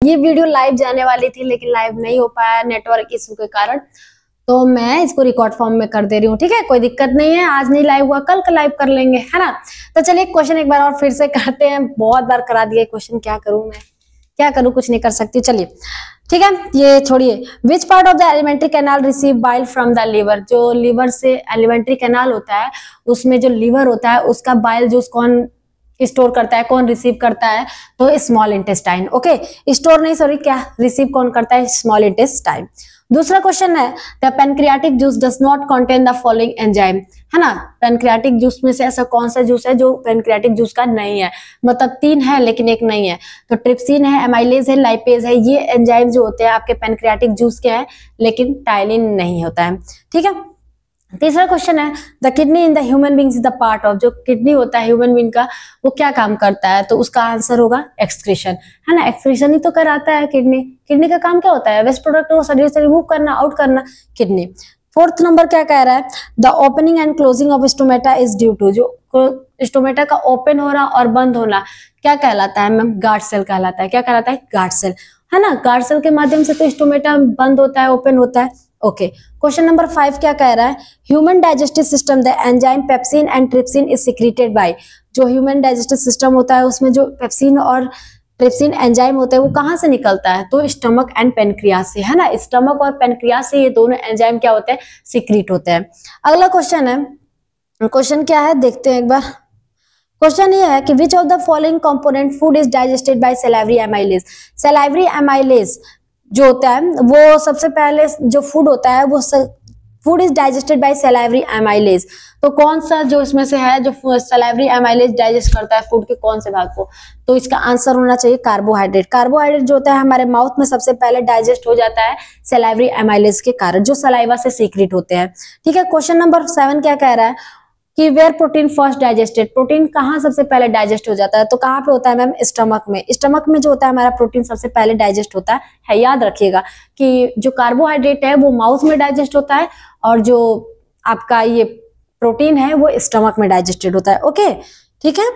ये video live जाने वाली थी लेकिन लाइव नहीं हो पाया नेटवर्क इशू के कारण, तो मैं इसको रिकॉर्ड फॉर्म में कर दे रही हूँ। ठीक है, कोई दिक्कत नहीं है, आज नहीं लाइव हुआ कल का लाइव कर लेंगे, है ना। तो चलिए क्वेश्चन एक बार और फिर से करते हैं, बहुत बार करा दिया क्वेश्चन, क्या करूं मैं, क्या करूं, कुछ नहीं कर सकती। चलिए ठीक है, ये छोड़िए। Which part of the alimentary canal receive bile from the liver, जो लिवर से एलिमेंट्री कैनाल होता है उसमें जो लिवर होता है उसका बाइल जूस कौन स्टोर करता है, कौन रिसीव करता है, तो स्मॉल इंटेस्टाइन। ओके, स्टोर नहीं सॉरी, क्या रिसीव कौन करता है, स्मॉल इंटेस्टाइन। दूसरा क्वेश्चन है the pancreatic juice does not contain the following enzyme, है ना। पैनक्रियाटिक जूस में से ऐसा कौन सा जूस है जो पैनक्रियाटिक जूस का नहीं है, मतलब 3 है लेकिन एक नहीं है, तो ट्रिप्सिन है, एमाइलेज है, लाइपेज है, ये एंजाइम जो होते हैं आपके पैनक्रियाटिक जूस के हैं लेकिन टाइलिन नहीं होता है। ठीक है, तीसरा क्वेश्चन है the kidney in the human being is the part of, जो किडनी होता है ह्यूमन बीइंग का वो क्या काम करता है, तो उसका आंसर होगा एक्सक्रीशन, है ना। एक्सक्रीशन ही तो कराता है किडनी, किडनी का काम क्या होता है, वेस्ट प्रोडक्ट को शरीर से रिमूव करना, आउट करना, किडनी। फोर्थ नंबर क्या कह रहा है the opening and closing of stomata is due to, जो स्टोमेटा का ओपन होना और बंद होना क्या कहलाता है मैम, गार्ड सेल कहलाता है। क्या कहलाता है, गार्ड सेल, है ना। गार्ड सेल के माध्यम से तो स्टोमेटा बंद होता है, ओपन होता है। ओके, क्वेश्चन नंबर 5 क्या कह रहा है human digestive system the enzyme pepsin and trypsin is secreted by, जो ह्यूमन डाइजेस्टिव सिस्टम होता है उसमें जो पेप्सिन और ट्रिप्सिन एंजाइम होते हैं वो कहाँ से निकलता है, तो स्टमक एंड पेनक्रियास से, है ना। स्टमक और पेनक्रियास से ये दोनों एंजाइम क्या होते हैं, सिक्रीट होते हैं। अगला क्वेश्चन है, क्वेश्चन क्या है देखते हैं एक बार। क्वेश्चन ये है कि which of the following component food is digested by salivary amylase. Salivary amylase जो होता है वो सबसे पहले जो फूड होता है वो food is digested by salivary amylase, तो कौन सा जो इसमें से है जो सैलाइवरी एमाइलेज डाइजेस्ट करता है फूड के कौन से भाग को, तो इसका आंसर होना चाहिए कार्बोहाइड्रेट। कार्बोहाइड्रेट जो होता है हमारे माउथ में सबसे पहले डाइजेस्ट हो जाता है सैलाइवरी एमाइलेज के कारण, जो सलाइवा से सीक्रेट होते हैं। ठीक है, क्वेश्चन नंबर 7 क्या कह रहा है कि where protein first digested, protein कहाँ सबसे पहले डाइजेस्ट हो जाता है, तो कहाँ पे होता है मैम, स्टमक में। स्टमक में जो होता है हमारा प्रोटीन सबसे पहले डाइजेस्ट होता है। याद रखिएगा कि जो कार्बोहाइड्रेट है वो माउथ में डाइजेस्ट होता है और जो आपका ये प्रोटीन है वो स्टमक में डाइजेस्टेड होता है। ओके ठीक है,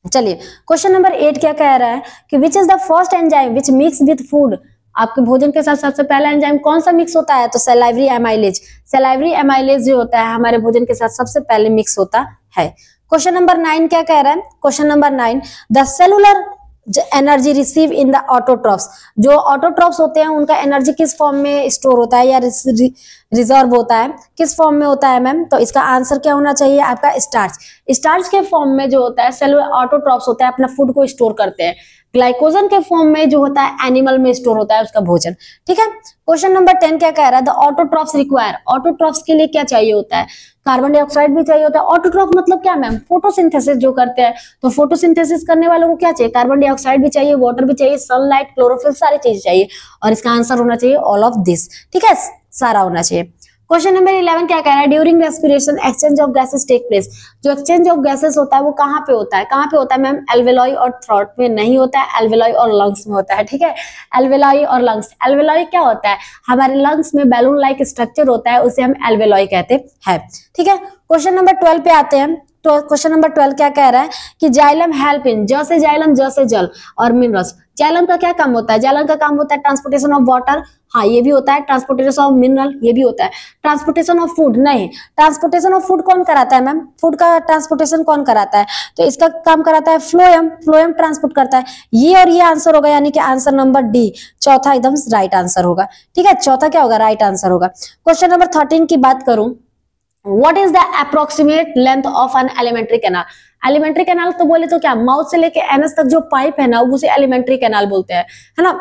चलिए क्वेश्चन नंबर 8 क्या कह रहा है कि which is the first enzyme which mix with food, आपके भोजन के साथ सबसे पहला एंजाइम कौन सा मिक्स होता है, तो सैलाइवरी एमाइलेज। सैलाइवरी एमाइलेज जो होता है हमारे भोजन के साथ सबसे पहले मिक्स होता है। क्वेश्चन नंबर 9 क्या कह रहा है, question number 9 the cellular energy receive in the autotrophs, जो ऑटोट्रॉफ्स होते हैं उनका एनर्जी किस फॉर्म में स्टोर होता है या रिजर्व होता है, किस फॉर्म में होता है मैम, तो इसका आंसर क्या होना चाहिए आपका स्टार्च। स्टार्च के फॉर्म में जो होता है सेलुलर ऑटोट्रॉफ्स होता है अपना फूड को स्टोर करते हैं। ग्लाइकोजन के फॉर्म में जो होता है एनिमल में स्टोर होता है उसका भोजन। ठीक है, क्वेश्चन नंबर 10 क्या कह रहा है द ऑटोट्रॉफ्स रिक्वायर, ऑटोट्रॉफ्स के लिए क्या चाहिए होता है, कार्बन डाइऑक्साइड भी चाहिए होता है। ऑटोट्रॉफ मतलब क्या मैम, फोटोसिंथेसिस जो करते हैं, तो फोटोसिंथेसिस करने वालों को क्या चाहिए, कार्बन डाइऑक्साइड भी चाहिए, वाटर भी चाहिए, सनलाइट, क्लोरोफिल, सारी चीजें चाहिए और इसका आंसर होना चाहिए ऑल ऑफ दिस। ठीक है, सारा होना चाहिए। क्वेश्चन नंबर 11 क्या कह रहा है during respiration exchange of gases take place, जो एक्सचेंज ऑफ गैसेस होता है वो कहाँ पे होता है, कहाँ पे होता है मैम, एल्वेलॉय और थ्रोट में नहीं होता है, एल्वेलॉय और लंग्स में होता है। ठीक है, एल्वेलॉय और लंग्स। एल्वेलॉय क्या होता है, हमारे लंग्स में बैलून लाइक स्ट्रक्चर होता है, उसे हम एल्वेलॉय कहते हैं। ठीक है, क्वेश्चन नंबर 12 पे आते हैं। तो क्वेश्चन नंबर 12 क्या कह रहा है कि जाइलम हेल्प इन, ज से जाइलम, ज से जल और मिनरल्स। जाइलम का क्या काम होता है, जाइलम का काम होता है ट्रांसपोर्टेशन ऑफ वाटर, हाँ ये भी होता है, ट्रांसपोर्टेशन ऑफ मिनरल ये भी होता है, ट्रांसपोर्टेशन ऑफ फूड नहीं, ट्रांसपोर्टेशन ऑफ फूड कौन कराता है मैम, फूड का ट्रांसपोर्टेशन कौन कराता है, तो इसका काम कराता है फ्लोएम, फ्लोएम ट्रांसपोर्ट करता है। ये और ये आंसर होगा, यानी कि आंसर नंबर डी चौथा एकदम राइट आंसर होगा। ठीक है, चौथा क्या होगा, राइट आंसर होगा। क्वेश्चन नंबर 13 की बात करूं, What is the approximate length of an elementary canal? Alimentary canal तो बोले तो क्या, माउथ से लेके एनस तक जो पाइप है ना उसे एलिमेंट्री कैनाल बोलते हैं, है ना।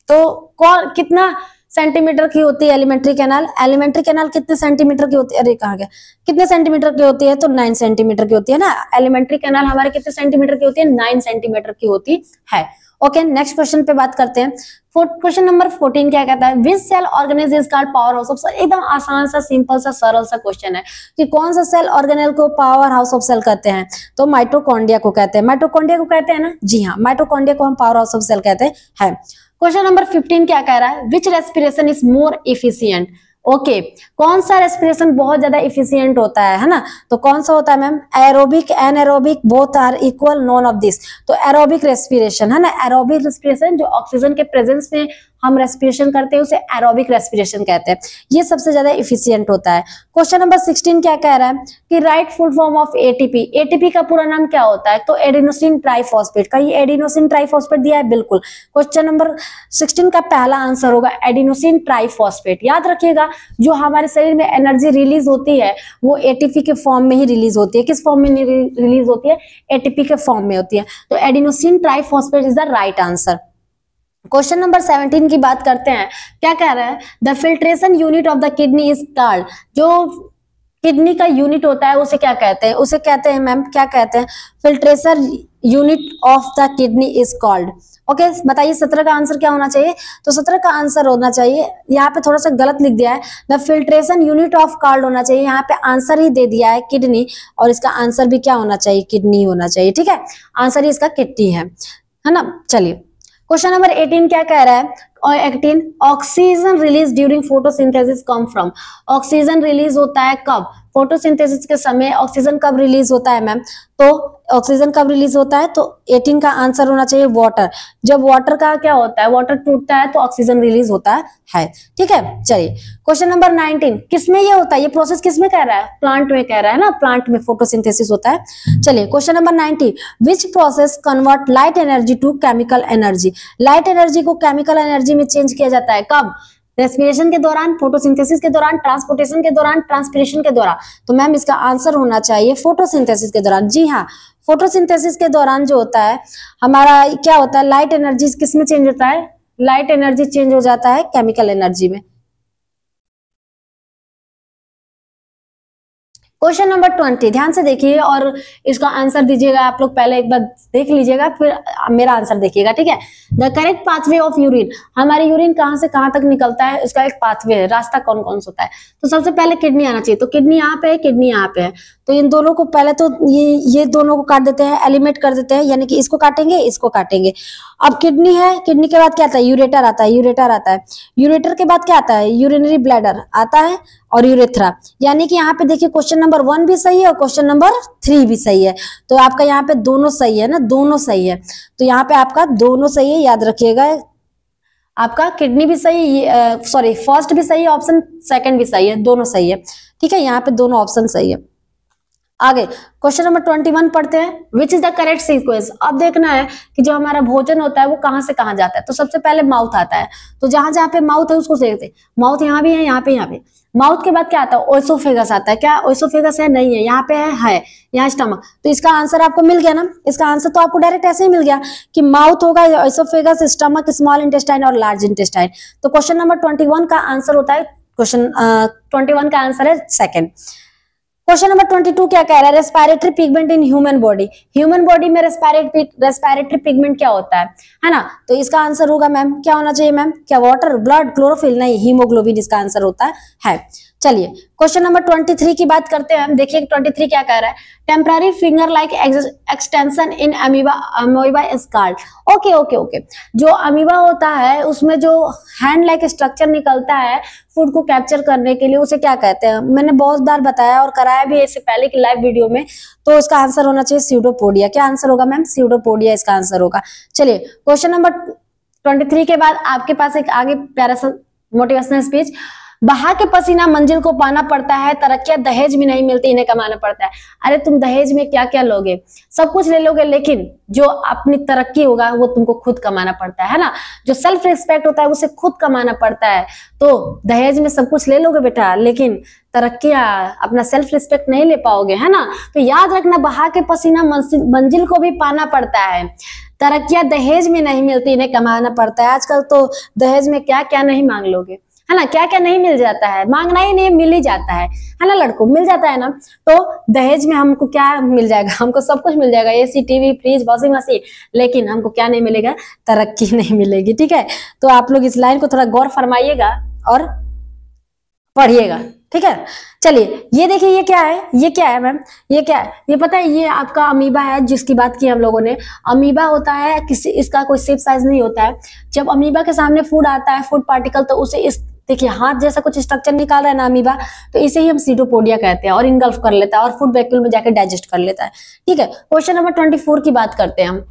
तो कौन कितना सेंटीमीटर की होती है एलिमेंट्री कैनाल, एलिमेंट्री कैनाल कितने सेंटीमीटर की होती है, अरे कहाँ गया, कितने सेंटीमीटर की होती है, तो 9 सेंटीमीटर की होती है ना। एलिमेंट्री कैनाल हमारे कितने सेंटीमीटर की होती है, 9 सेंटीमीटर की होती है। ओके, नेक्स्ट क्वेश्चन पे बात करते हैं। क्वेश्चन नंबर 14 क्या कहता है which cell organelle is called powerhouse of cell. एकदम आसान सा सिंपल सा सरल सा क्वेश्चन है कि कौन सा सेल ऑर्गेनेल को पावर हाउस ऑफ सेल कहते हैं, तो माइटोकॉन्ड्रिया को कहते हैं। माइटोकॉन्ड्रिया को कहते हैं ना, जी हाँ, माइटोकॉन्ड्रिया को हम पावर हाउस ऑफ सेल कहते हैं। क्वेश्चन नंबर 15 क्या कह रहा है which respiration is more efficient, okay कौन सा रेस्पिरेशन बहुत ज्यादा इफिशियंट होता है ना? तो कौन सा होता है ma'am? Aerobic, anaerobic, both are equal, none of this. तो एरोबिक रेस्पिरेशन है ना, एरोबिक रेस्पिरेशन जो ऑक्सीजन के प्रेजेंस में हम रेस्पिरेशन करते हैं उसे एरोबिक रेस्पिरेशन कहते हैं, ये सबसे ज्यादा इफिशियंट होता है। क्वेश्चन नंबर 16 क्या कह रहा है कि right full form of ATP. ATP का पूरा नाम क्या होता है? तो एडिनोसिन ट्राइफॉस्फेट का, ये एडिनोसिन ट्राइफॉस्फेट दिया है बिल्कुल। क्वेश्चन नंबर 16 का पहला आंसर होगा एडिनोसिन ट्राइफॉस्फेट। याद रखिएगा जो हमारे शरीर में एनर्जी रिलीज होती है वो एटीपी के फॉर्म में ही रिलीज होती है। किस फॉर्म में रिलीज होती है? एटीपी के फॉर्म में होती है। तो adenosine triphosphate is the right answer. Question number 17 की बात करते हैं। क्या कह रहा है? The filtration unit of the kidney is called. जो किडनी का यूनिट होता है उसे क्या कहते हैं? उसे कहते हैं मैम, क्या कहते हैं? Filtration unit of the kidney is called. Okay बताइए 17 का आंसर क्या होना चाहिए? तो 17 का आंसर होना चाहिए, यहाँ पे थोड़ा सा गलत लिख दिया है, the filtration unit of called होना चाहिए। यहाँ पे आंसर ही दे दिया है किडनी, और इसका आंसर भी क्या होना चाहिए? किडनी होना चाहिए। ठीक है, आंसर ही इसका किडनी है ना। चलिए क्वेश्चन नंबर 18 क्या कह रहा है? और 18 oxygen release during photosynthesis come from. Oxygen release होता है कब? फोटोसिंथेसिस के समय ऑक्सीजन कब रिलीज होता है मैम? तो ऑक्सीजन कब रिलीज होता है? तो 18 का आंसर होना चाहिए वाटर। जब वाटर का क्या होता है? वाटर टूटता है तो ऑक्सीजन रिलीज होता है। ठीक है, चलिए क्वेश्चन नंबर 19 किसमें ये होता है? ये प्रोसेस किसमें कह रहा है? प्लांट में कह रहा है ना, प्लांट में फोटोसिंथेसिस होता है। चलिए question number 90 which process convert light energy to chemical energy. Light energy को केमिकल एनर्जी में चेंज किया जाता है कब? रेस्पिरेशन के दौरान, फोटोसिंथेसिस के दौरान, ट्रांसपोर्टेशन के दौरान, ट्रांसपिरेशन के दौरान। तो मैम इसका आंसर होना चाहिए फोटोसिंथेसिस के दौरान। जी हाँ, फोटोसिंथेसिस के दौरान जो होता है हमारा क्या होता है? लाइट एनर्जी किस में चेंज होता है? लाइट एनर्जी चेंज हो जाता है केमिकल एनर्जी में। क्वेश्चन नंबर 20 ध्यान से देखिए और इसका आंसर दीजिएगा। आप लोग पहले एक बार देख लीजिएगा फिर मेरा आंसर देखिएगा। ठीक है, the correct pathway of urine. हमारी यूरिन कहां से कहां तक निकलता है, इसका एक पाथवे है, रास्ता कौन कौन सा होता है? तो सबसे पहले किडनी आना चाहिए। तो किडनी यहाँ पे है, किडनी यहाँ पे है, तो इन दोनों को पहले तो ये दोनों को काट देते हैं, एलिमिनेट कर देते हैं, यानी कि इसको काटेंगे, इसको काटेंगे। अब किडनी है, किडनी के बाद क्या आता है? यूरेटर आता है, यूरेटर आता है। यूरेटर के बाद क्या आता है? यूरिनरी ब्लैडर आता है और यूरेथ्रा। यानी कि यहाँ पे देखिए क्वेश्चन नंबर 1 भी सही है और क्वेश्चन नंबर 3 भी सही है। तो आपका यहाँ पे दोनों सही है ना, दोनों सही है। तो यहाँ पे आपका दोनों सही है, याद रखिएगा। आपका किडनी भी सही, सॉरी फर्स्ट भी सही है ऑप्शन, सेकंड भी सही है, दोनों सही है। ठीक है, यहाँ पे दोनों ऑप्शन सही है। आगे क्वेश्चन नंबर 21 पढ़ते हैं। Which is the correct sequence. अब देखना है कि जो हमारा भोजन होता है वो कहां से कहां जाता है। तो सबसे पहले माउथ आता है, तो जहां जहां पे माउथ है उसको देखते हैं। माउथ यहाँ भी है, यहाँ पे, यहाँ पे। माउथ के बाद क्या आता है? ओएसोफेगस आता है। क्या ओएसोफेगस है? नहीं है, यहाँ पे है यहाँ स्टमक। तो इसका आंसर आपको मिल गया ना। इसका आंसर तो आपको डायरेक्ट ऐसे ही मिल गया कि माउथ होगा, ओएसोफेगस, स्टमक, स्मॉल इंटेस्टाइन और लार्ज इंटेस्टाइन। तो क्वेश्चन नंबर 21 का आंसर होता है, क्वेश्चन 21 का आंसर है सेकंड। क्वेश्चन नंबर 22 क्या कह रहा है? Respiratory pigment in human body. Human body में रेस्पिरेटरी पिगमेंट क्या होता है ना? तो इसका आंसर होगा मैम, क्या होना चाहिए मैम? क्या वाटर, ब्लड, क्लोरोफिल? नहीं, हीमोग्लोबिन इसका आंसर होता है। चलिए क्वेश्चन नंबर 23 की बात करते हैं। देखिए 23 क्या कह रहा है? Temporary finger like extension in amoeba is called. Okay okay okay, जो अमीबा होता है उसमें जो हैंड लाइक स्ट्रक्चर निकलता है फूड को कैप्चर करने के लिए, उसे क्या कहते हैं? मैंने बहुत बार बताया और कराया भी इससे पहले की लाइव वीडियो में। तो इसका आंसर होना चाहिए स्यूडोपोडिया। क्या आंसर होगा मैम? स्यूडोपोडिया इसका आंसर होगा। चलिए क्वेश्चन नंबर 23 के बाद आपके पास एक आगे प्यारा सा मोटिवेशनल स्पीच। बहा के पसीना मंजिल को पाना पड़ता है, तरक्कियां दहेज में नहीं मिलती, इन्हें कमाना पड़ता है। अरे तुम दहेज में क्या क्या लोगे? सब कुछ ले लोगे, लेकिन जो अपनी तरक्की होगा वो तुमको खुद कमाना पड़ता है ना। जो सेल्फ रिस्पेक्ट होता है उसे खुद कमाना पड़ता है। तो दहेज में सब कुछ ले लोगे बेटा, लेकिन तरक्कियां, अपना सेल्फ रिस्पेक्ट नहीं ले पाओगे, है ना। तो याद रखना, बहा के पसीना मंजिल को भी पाना पड़ता है, तरक्कियां दहेज में नहीं मिलती, इन्हें कमाना पड़ता है। आजकल तो दहेज में क्या क्या नहीं मांग लोगे, है ना, क्या क्या नहीं मिल जाता है, मांगना ही नहीं, मिल ही जाता है ना। लड़कों मिल जाता है ना। तो दहेज में हमको क्या मिल जाएगा? हमको सब कुछ मिल जाएगा, AC, TV, fridge, washing machine, लेकिन हमको क्या नहीं मिलेगा? तरक्की नहीं मिलेगी। ठीक है, तो आप लोग इस लाइन को थोड़ा गौर फरमाइएगा और पढ़िएगा। ठीक है, चलिए ये देखिए, ये क्या है? ये क्या है मैम? ये क्या है? ये पता है, ये आपका अमीबा है जिसकी बात की हम लोगों ने। अमीबा होता है किसी, इसका कोई शेप साइज नहीं होता है। जब अमीबा के सामने फूड आता है, फूड पार्टिकल, तो उसे इस देखिए हाथ जैसा कुछ स्ट्रक्चर निकाल रहा है ना अमीबा, तो इसे ही हम सीटोपोडिया कहते हैं और इनगल्फ कर लेता है और फूड वैक्यूल में जाकर डाइजेस्ट कर लेता है। ठीक है, क्वेश्चन नंबर 24 की बात करते हैं हम।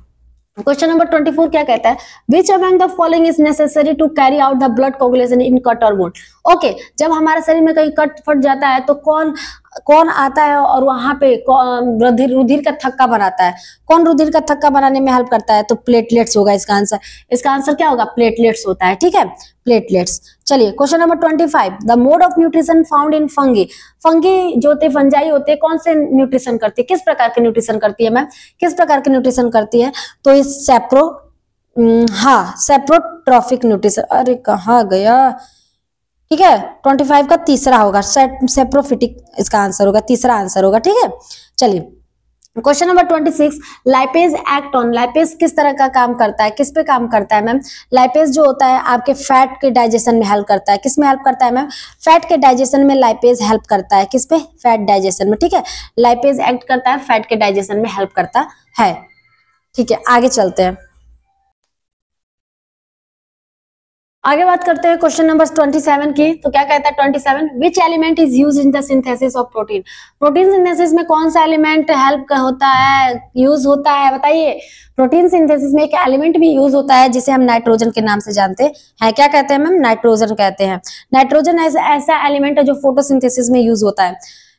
क्वेश्चन नंबर 24 क्या कहता है, which among the following is necessary to carry out the blood coagulation in cut और वुंड। ओके, जब हमारे शरीर में कहीं कट फट जाता है तो कौन कौन आता है और वहां पे रुधिर का थक्का बनाता है। कौन रुधिर का थक्का बनाने में हेल्प करता है, तो प्लेटलेट्स होगा इसका आंसर। इसका आंसर क्या होगा, प्लेटलेट्स होता है। ठीक है, प्लेटलेट्स। चलिए question number 25, the mode of nutrition found in fungi. Fungi जो होते फंजाई होते हैं, कौन से न्यूट्रिशन करती है, किस प्रकार के न्यूट्रिशन करती है मैम, किस प्रकार के न्यूट्रिशन करती है, तो इस सेप्रोट्रॉफिक न्यूट्रिशन। अरे कहाँ गया, ठीक है 25 का तीसरा होगा, सेप्रोफिटिक इसका आंसर होगा, तीसरा आंसर होगा। ठीक है, चलिए question number 26, lipase act on. Lipase किस तरह का काम करता है, किस पे काम करता है मैम। लाइपेज जो होता है आपके फैट के डाइजेशन में हेल्प करता है। किस में हेल्प करता है मैम, फैट के डाइजेशन में लाइपेज हेल्प करता है। किस पे, फैट डाइजेशन में। ठीक है, लाइपेज एक्ट करता है, फैट के डाइजेशन में हेल्प करता है। ठीक है, आगे चलते हैं, आगे बात करते हैं क्वेश्चन नंबर 27 की। तो क्या कहता है 27, which element is use in the synthesis of protein. Protein synthesis में कौन सा एलिमेंट हेल्प होता है, यूज होता है, बताइए। प्रोटीन सिंथेसिस में एक एलिमेंट भी यूज होता है जिसे हम नाइट्रोजन के नाम से जानते हैं। क्या कहते हैं मैम, नाइट्रोजन कहते हैं। नाइट्रोजन ऐसा एलिमेंट है जो फोटोसिंथेसिस में यूज होता है।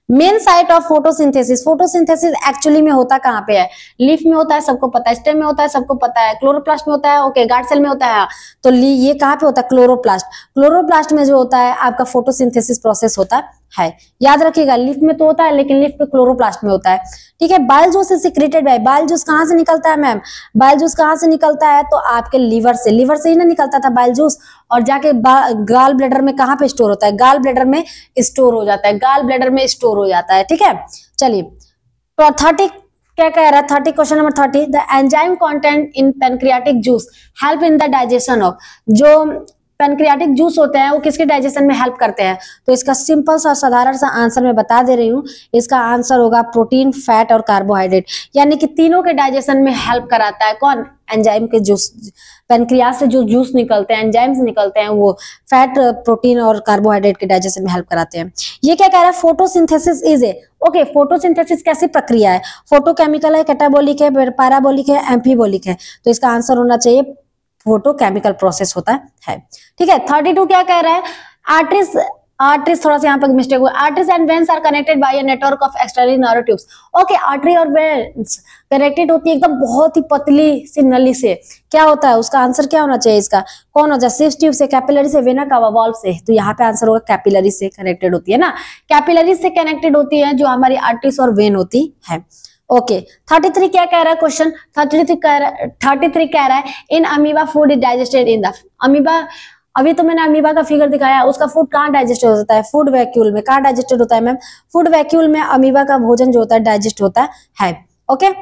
Main site of photosynthesis. Photosynthesis actually में होता कहाँ पे है, लीफ में होता है, सबको पता है, स्टेम में होता है, सबको पता है, क्लोरोप्लास्ट में होता है, ओके, गार्ड सेल में होता है, तो ये कहाँ पे होता है, क्लोरोप्लास्ट। क्लोरोप्लास्ट में जो होता है आपका फोटोसिंथेसिस प्रोसेस होता है। याद रखिएगा, लीफ में तो होता है लेकिन लीफ पे क्लोरोप्लास्ट में होता है। ठीक है, बाइल जूस से सिक्रेटेड है। बाइल जूस कहाँ से निकलता है मैम, बाइल जूस कहाँ से निकलता है, तो आपके लीवर से। लीवर से ही ना निकलता था बाइल जूस, और जाके गाल ब्लैडर में कहाँ पे स्टोर होता है, गाल ब्लैडर में स्टोर हो जाता है, गाल ब्लैडर में स्टोर हो जाता है। ठीक है, चलिए तो 30 क्या कह रहा है, 30 question number 30, the enzyme content in pancreatic juice help in the digestion of. जो पैनक्रियाटिक जूस होते हैं वो किसके डाइजेशन में हेल्प करते हैं, तो इसका सिंपल सा साधारण सा आंसर मैं बता दे रही हूँ। इसका आंसर होगा प्रोटीन, फैट और कार्बोहाइड्रेट, यानी कि तीनों के डाइजेशन में हेल्प कराता है। कौन, एंजाइम के जूस। पैनक्रियास से जो जूस निकलते हैं, एंजाइम्स निकलते हैं, वो फैट, प्रोटीन और कार्बोहाइड्रेट के डाइजेशन में हेल्प कराते हैं। ये क्या कह रहा है, photosynthesis is a, okay, photosynthesis कैसी प्रक्रिया है, फोटोकेमिकल है, कैटाबोलिक है, पैराबोलिक है, एम्फीबोलिक है, तो इसका आंसर होना चाहिए फोटोकेमिकल प्रोसेस होता है। ठीक है, 32 क्या कह रहा है, आर्टरीज थोड़ा सा यहाँ पर मिस्टेक हुआ, arteries and veins are connected by a network of external nerve tubes. Okay, artery और वेन्स कनेक्टेड होती है एकदम बहुत ही पतली सी नली से। क्या होता है, उसका आंसर क्या होना चाहिए, इसका कौन हो जाए, सिस ट्यूब से, कैपिलरी से, वेना कावा वाल्व से, तो यहाँ पे आंसर होगा कैपिलरी से कनेक्टेड होती है ना, कैपिलरी से कनेक्टेड होती है जो हमारी आर्टरीज और वेन होती है। ओके, 33 क्या कह रहा है क्वेश्चन, 33 कह रहा है in amoeba food is digested in the amoeba. अभी तो मैंने अमीबा का फिगर दिखाया, उसका फूड कहाँ डाइजेस्ट होता है, फूड वैक्यूल में। कहाँ डाइजेस्टेड होता है मैम, फूड वैक्यूल में अमीबा का भोजन जो होता है डाइजेस्ट होता है। ओके,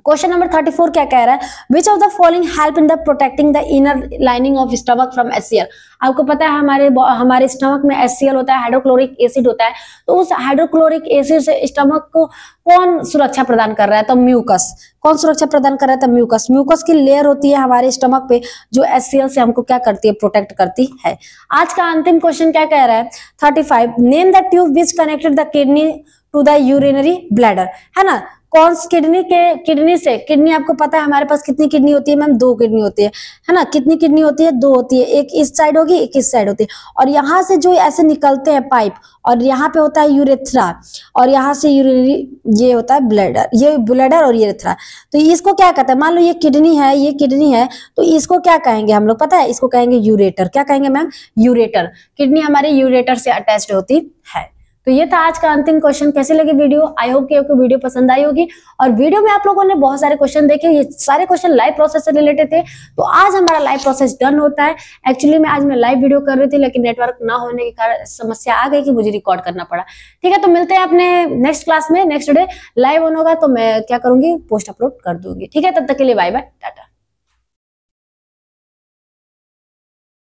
क्वेश्चन नंबर 34 क्या कह रहा है, which of the following help in the protecting the inner lining of stomach from HCl। आपको पता है हमारे स्टमक में HCl होता है, हाइड्रोक्लोरिक एसिड होता है, तो उस हाइड्रोक्लोरिक एसिड से स्टमक को कौन सुरक्षा प्रदान कर रहा है, तो म्यूकस। कौन सुरक्षा प्रदान कर रहा है, तो म्यूकस। म्यूकस की लेयर होती है हमारे स्टमक पे जो HCl से हमको क्या करती है, प्रोटेक्ट करती है। आज का अंतिम क्वेश्चन क्या कह रहा है, 35, name the tube which connected the kidney to the urinary bladder, है ना। कौन किडनी से, किडनी आपको पता है हमारे पास कितनी किडनी होती है मैम, 2 किडनी होती है ना। कितनी किडनी होती है, 2 होती है, एक इस साइड होगी, एक इस साइड होती है, और यहाँ से जो ऐसे निकलते हैं पाइप, और यहाँ पे होता है यूरेथ्रा, और यहाँ से यूरिनरी, ये होता है ब्लैडर, ये ब्लैडर और यूरेथ्रा। तो इसको क्या कहते हैं, मान लो ये किडनी है, ये किडनी है, तो इसको क्या कहेंगे हम लोग, पता है, इसको कहेंगे यूरेटर। क्या कहेंगे मैम, यूरेटर। किडनी हमारे यूरेटर से अटैच्ड होती है। तो ये था आज का अंतिम क्वेश्चन। कैसे लगी वीडियो, आई होप कि आपको वीडियो पसंद आई होगी। और वीडियो में आप लोगों ने बहुत सारे क्वेश्चन देखे, ये सारे क्वेश्चन लाइव प्रोसेस से रिलेटेड थे। तो आज हमारा लाइव प्रोसेस डन होता है। एक्चुअली में आज मैं लाइव वीडियो कर रही थी, लेकिन नेटवर्क ना होने के कारण समस्या आ गई कि मुझे रिकॉर्ड करना पड़ा। ठीक है, तो मिलते हैं अपने नेक्स्ट क्लास में। नेक्स्ट डे लाइव ऑन होगा तो मैं क्या करूंगी, पोस्ट अपलोड कर दूंगी। ठीक है, तब तक के लिए बाय बाय, टाटा।